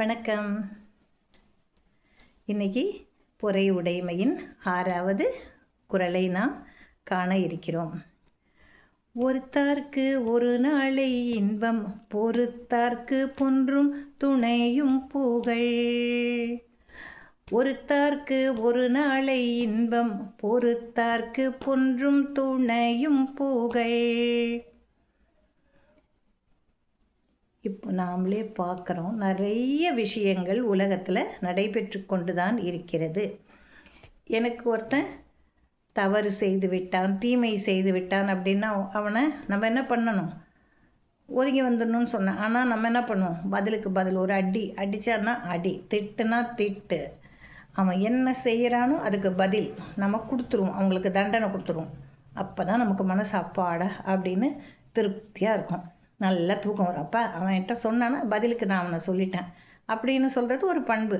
வணக்கம். இன்னைக்கு பொறை உடைமையின் 6வது குறளை நாம் காண இருக்கிறோம். ஒருத்தார்க்கு ஒரு நாளை இன்பம் பொறுத்தார்க்கு பொன்றும் துணையும் புகழ். ஒருத்தார்க்கு ஒரு நாளை இன்பம் பொறுத்தார்க்கு பொன்றும் துணையும் புகழ். இப்போ நாமளே பார்க்குறோம், நிறைய விஷயங்கள் உலகத்தில் நடைபெற்று கொண்டு தான் இருக்கிறது. எனக்கு ஒருத்தன் தவறு செய்து விட்டான், தீமை செய்து விட்டான் அப்படின்னா அவனை நம்ம என்ன பண்ணணும்? ஒதுங்கி வந்துடணும்னு சொன்னேன். ஆனால் நம்ம என்ன பண்ணுவோம்? பதிலுக்கு பதில் ஒரு அடி அடித்தான்னா அடி, திட்டுனா திட்டு. அவன் என்ன செய்கிறானோ அதுக்கு பதில் நம்ம கொடுத்துருவோம், அவங்களுக்கு தண்டனை கொடுத்துருவோம். அப்போ தான் நமக்கு மனசு அப்பாடா அப்படின்னு திருப்தியாக இருக்கும், நல்லா தூக்கம் வரும். அப்போ அவன்கிட்ட சொன்னான்னா பதிலுக்கு நான் அவனை சொல்லிட்டேன் அப்படின்னு சொல்கிறது ஒரு பண்பு.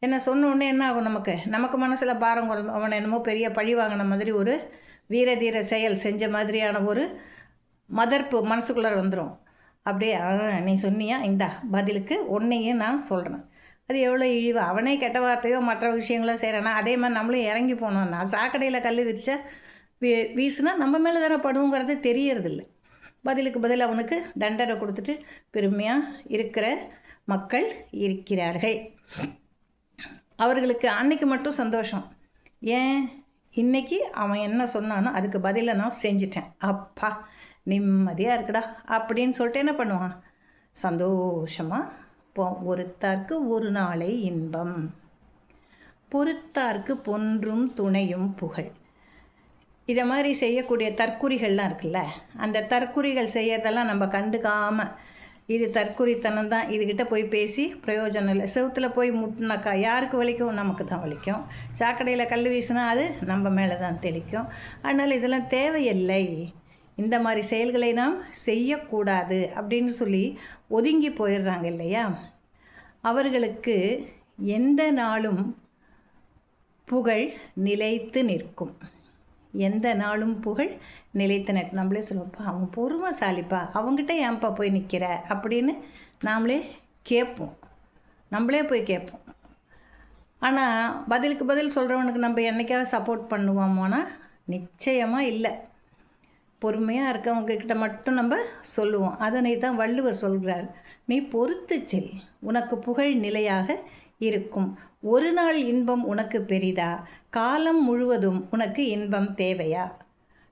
என்ன சொன்னோடனே என்ன ஆகும்? நமக்கு மனசில் பாரம் குறையும். அவனை என்னமோ பெரிய பழி வாங்கின மாதிரி, ஒரு வீரதீர செயல் செஞ்ச மாதிரியான ஒரு மதர்ப்பு மனசுக்குள்ளே வந்துடும். அப்படியே நீ சொன்னியா, இந்தா பதிலுக்கு உன்னையும் நான் சொல்கிறேன். அது எவ்வளோ இழிவு. அவனே கெட்ட வார்த்தையோ மற்ற விஷயங்களோ செய்கிறானா, அதே மாதிரி நம்மளும் இறங்கி போனோம்னா சாக்கடையில் கல் விரிச்சா வீசுனா நம்ம மேலே தானே படுங்கிறது தெரியறதில்லை. பதிலுக்கு பதில் அவனுக்கு தண்டனை கொடுத்துட்டு பெருமையாக இருக்கிற மக்கள் இருக்கிறார்கள். அவர்களுக்கு அன்னைக்கு மட்டும் சந்தோஷம். ஏன்? இன்னைக்கு அவன் என்ன சொன்னானோ அதுக்கு பதிலை நான் செஞ்சிட்டேன், அப்பா நிம்மதியாக இருக்குடா அப்படின்னு சொல்லிட்டு என்ன பண்ணுவான்? சந்தோஷமாக போ. ஒருத்தார்க்கு ஒரு நாளை இன்பம் பொறுத்தார்க்கு பொன்றும் துணையும் புகழ். இதை மாதிரி செய்யக்கூடிய தற்குறிகள்லாம் இருக்குல்ல, அந்த தற்குறிகள் செய்யறதெல்லாம் நம்ம கண்டுக்காமல், இது தற்குறித்தனம் தான், இதுக்கிட்ட போய் பேசி பிரயோஜனம் இல்லை. செவுத்தில் போய் முட்டினாக்கா யாருக்கு வலிக்கும்? நமக்கு தான் வலிக்கும். சாக்கடையில் கல் வீசினா அது நம்ம மேலே தான் தெளிக்கும். அதனால் இதெல்லாம் தேவையில்லை, இந்த மாதிரி செயல்களை நாம் செய்யக்கூடாது அப்படின்னு சொல்லி ஒதுங்கி போயிடுறாங்க இல்லையா? அவர்களுக்கு எந்த நாளும் புகழ் நிலைத்து நிற்கும். எந்த நாளும் புகழ் நிலைத்து நிற்கும். நம்மளே சொல்லுவோம்ப்பா, அவன் பொறுமைசாலிப்பா, அவங்ககிட்ட ஏன்ப்பா போய் நிற்கிற அப்படின்னு நாமளே கேட்போம், நம்மளே போய் கேட்போம். ஆனால் பதிலுக்கு பதில் சொல்கிறவனுக்கு நம்ம என்றைக்காவது சப்போர்ட் பண்ணுவோமோனா நிச்சயமாக இல்லை. பொறுமையாக இருக்கவங்கக்கிட்ட மட்டும் நம்ம சொல்லுவோம். அதனை தான் வள்ளுவர் சொல்கிறார், நீ பொறுத்து செல், உனக்கு புகழ் நிலையாக இருக்கும். ஒரு நாள் இன்பம் உனக்கு பெரிதா? காலம் முழுவதும் உனக்கு இன்பம் தேவையா?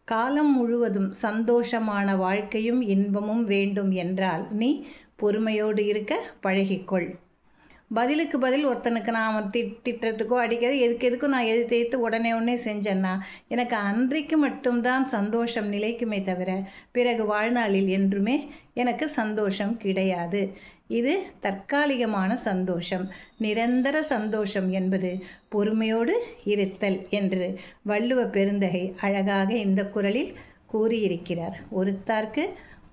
காலம் முழுவதும் சந்தோஷமான வாழ்க்கையும் இன்பமும் வேண்டும் என்றால் நீ பொறுமையோடு இருக்க பழகிக்கொள். பதிலுக்கு பதில் ஒருத்தனுக்கு நான் அவன் திட்டுறதுக்கோ அடிக்கிறது எதுக்கும் நான் எதிர்த்து உடனே செஞ்சேன்னா எனக்கு அன்றைக்கு மட்டும்தான் சந்தோஷம் நிலைக்குமே தவிர பிறகு வாழ்நாளில் என்றுமே எனக்கு சந்தோஷம் கிடையாது. இது தற்காலிகமான சந்தோஷம். நிரந்தர சந்தோஷம் என்பது பொறுமையோடு இருத்தல் என்று வள்ளுவ பெருந்தகை அழகாக இந்த குறளில் கூறியிருக்கிறார். ஒருத்தார்க்கு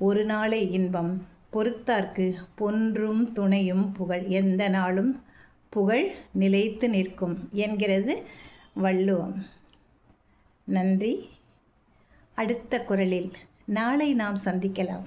ஒரு நாளை இன்பம் பொறுத்தார்க்கு பொன்றும் துணையும் புகழ். எந்த நாளும் புகழ் நிலைத்து நிற்கும் என்கிறது வள்ளுவம். நன்றி. அடுத்த குறளில் நாளை நாம் சந்திக்கலாம்.